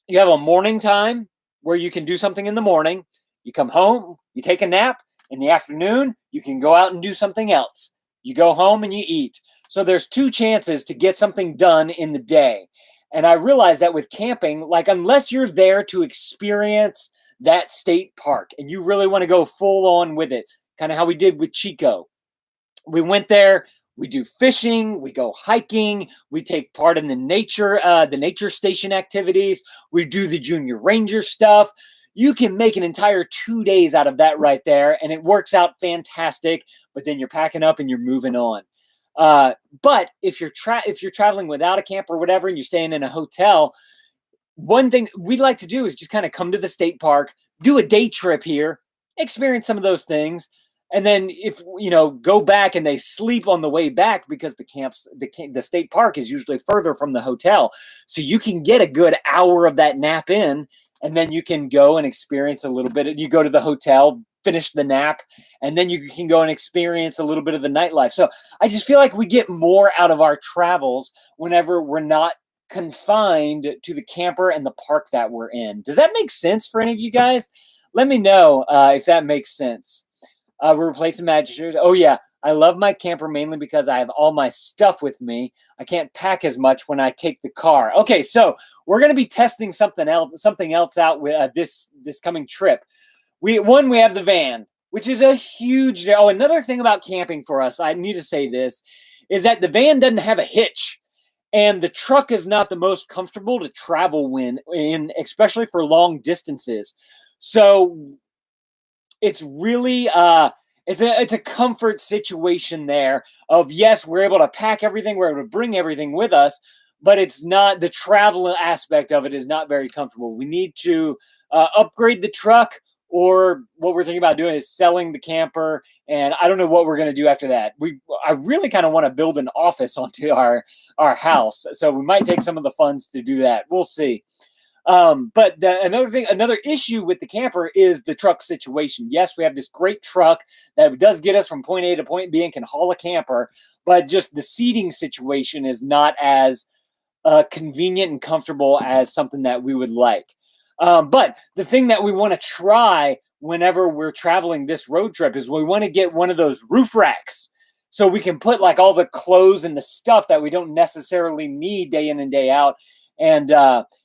you have a morning time where you can do something in the morning. You come home, you take a nap. In the afternoon, you can go out and do something else. You go home and you eat. So there's 2 chances to get something done in the day. And I realized that with camping, like unless you're there to experience that state park and you really want to go full on with it, kind of how we did with Chico. We went there, We do fishing, we go hiking, we take part in the nature station activities, we do the junior ranger stuff. You can make an entire 2 days out of that right there, and it works out fantastic. But then you're packing up and you're moving on. But if you're traveling without a camp or whatever, and you're staying in a hotel, one thing we'd like to do is just kind of come to the state park, do a day trip here, experience some of those things, and then if go back and they sleep on the way back because the state park is usually further from the hotel, so you can get a good hour of that nap in, and then you can go and experience a little bit. You go to the hotel, finish the nap, and then you can go and experience a little bit of the nightlife. So I just feel like we get more out of our travels whenever we're not confined to the camper and the park that we're in. Does that make sense for any of you guys? Let me know if that makes sense. We're replacing mattresses. Oh yeah, I love my camper mainly because I have all my stuff with me. I can't pack as much when I take the car. Okay, so we're going to be testing something else out with this coming trip. We have the van, which is a huge. Oh, another thing about camping for us, I need to say this, is that the van doesn't have a hitch. And the truck is not the most comfortable to travel in, especially for long distances. So it's really it's a comfort situation there of, yes, we're able to pack everything, we're able to bring everything with us, but it's not, the travel aspect of it is not very comfortable. We need to upgrade the truck, or what we're thinking about doing is selling the camper, and I don't know what we're going to do after that. I really kind of want to build an office onto our house, so we might take some of the funds to do that. We'll see. But another issue with the camper is the truck situation. Yes, we have this great truck that does get us from point A to point B and can haul a camper, but just the seating situation is not as convenient and comfortable as something that we would like. But the thing that we want to try whenever we're traveling this road trip is we want to get one of those roof racks, so we can put like all the clothes and the stuff that we don't necessarily need day in and day out. And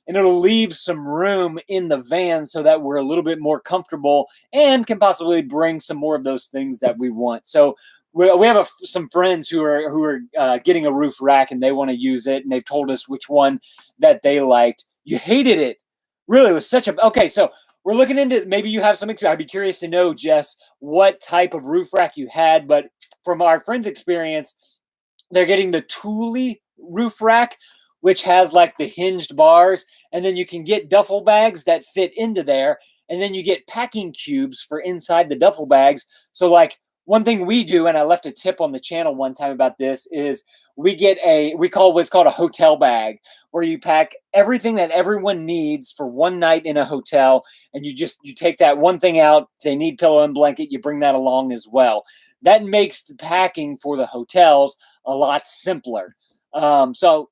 it'll leave some room in the van so that we're a little bit more comfortable and can possibly bring some more of those things that we want. So we have some friends who are getting a roof rack, and they want to use it, and they've told us which one that they liked. You hated it. Really, it was such a... Okay, so we're looking into... Maybe you have some experience. I'd be curious to know, Jess, what type of roof rack you had. But from our friends' experience, they're getting the Thule roof rack, which has like the hinged bars. And then you can get duffel bags that fit into there. And then you get packing cubes for inside the duffel bags. So like one thing we do, and I left a tip on the channel one time about this, is we call what's called a hotel bag, where you pack everything that everyone needs for one night in a hotel, and you take that one thing out. If they need pillow and blanket, you bring that along as well. That makes the packing for the hotels a lot simpler. So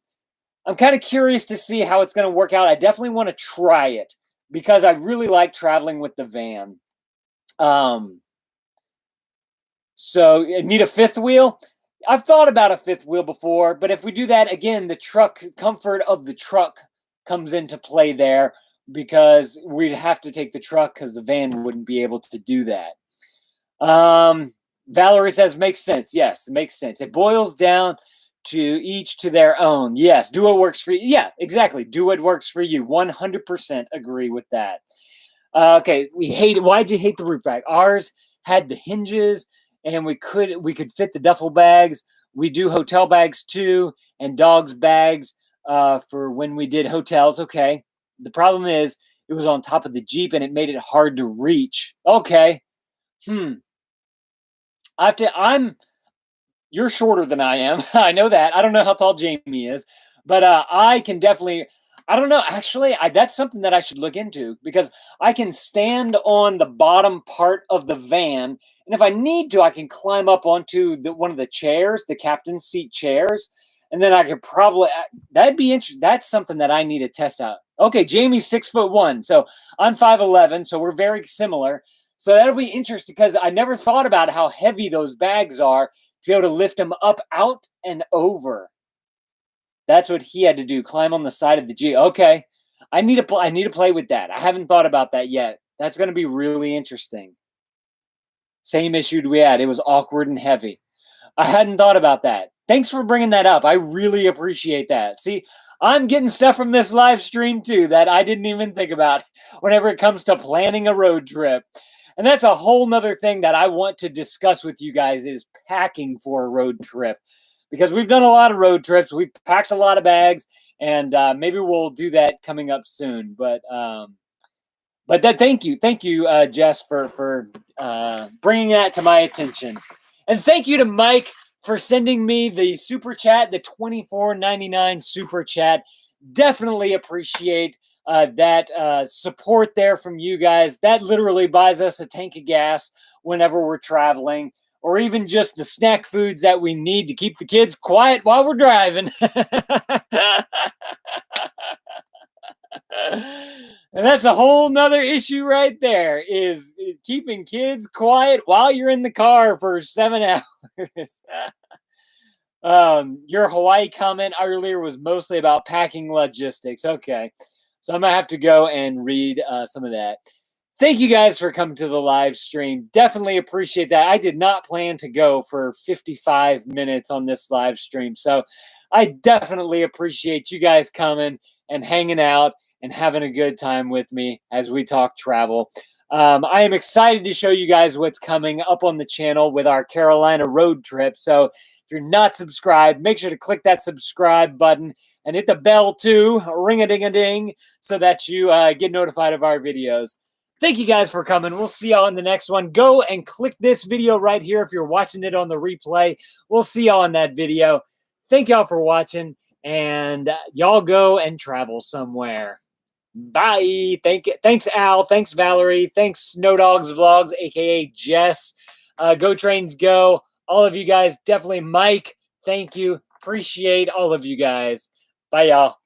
I'm kind of curious to see how it's going to work out. I definitely want to try it because I really like traveling with the van. So you need a fifth wheel. I've thought about a fifth wheel before, but if we do that, again, the comfort of the truck comes into play there, because we'd have to take the truck because the van wouldn't be able to do that. Valerie says, makes sense. Yes, it makes sense. It boils down to each to their own. Yes, do what works for you. Yeah, exactly. Do what works for you. 100% agree with that. Okay, why'd you hate the roof rack? Ours had the hinges, and we could fit the duffel bags. We do hotel bags too, and dogs bags for when we did hotels. Okay. The problem is it was on top of the Jeep, and it made it hard to reach. Okay. You're shorter than I am. I know that. I don't know how tall Jamie is, but I can definitely... I don't know. Actually, that's something that I should look into, because I can stand on the bottom part of the van, and if I need to, I can climb up onto one of the chairs, the captain's seat chairs, and then I could probably... That'd be interesting. That's something that I need to test out. Okay, Jamie's 6'1", so I'm 5'11", so we're very similar. So that'll be interesting, because I never thought about how heavy those bags are to be able to lift them up, out, and over. That's what he had to do, climb on the side of the G. Okay, I need to play with that. I haven't thought about that yet. That's going to be really interesting. Same issue we had. It was awkward and heavy. I hadn't thought about that. Thanks for bringing that up. I really appreciate that. See, I'm getting stuff from this live stream too that I didn't even think about whenever it comes to planning a road trip. And that's a whole nother thing that I want to discuss with you guys is packing for a road trip. Because we've done a lot of road trips, we've packed a lot of bags, and maybe we'll do that coming up soon. But that thank you, Jess, for bringing that to my attention, and thank you to Mike for sending me the super chat, the $24.99 super chat. Definitely appreciate that support there from you guys. That literally buys us a tank of gas whenever we're traveling, or even just the snack foods that we need to keep the kids quiet while we're driving. And that's a whole nother issue right there, is keeping kids quiet while you're in the car for 7 hours. Your Hawaii comment earlier was mostly about packing logistics. Okay, so I'm gonna have to go and read some of that. Thank you guys for coming to the live stream. Definitely appreciate that. I did not plan to go for 55 minutes on this live stream, so I definitely appreciate you guys coming and hanging out and having a good time with me as we talk travel. I am excited to show you guys what's coming up on the channel with our Carolina road trip. So if you're not subscribed, make sure to click that subscribe button and hit the bell too, ring-a-ding-a-ding, so that you get notified of our videos. Thank you guys for coming. We'll see y'all in the next one. Go and click this video right here if you're watching it on the replay. We'll see y'all in that video. Thank y'all for watching, and y'all go and travel somewhere. Bye. Thanks, Al. Thanks, Valerie. Thanks, Snow Dogs Vlogs, aka Jess. Go Trains Go. All of you guys, definitely Mike. Thank you. Appreciate all of you guys. Bye, y'all.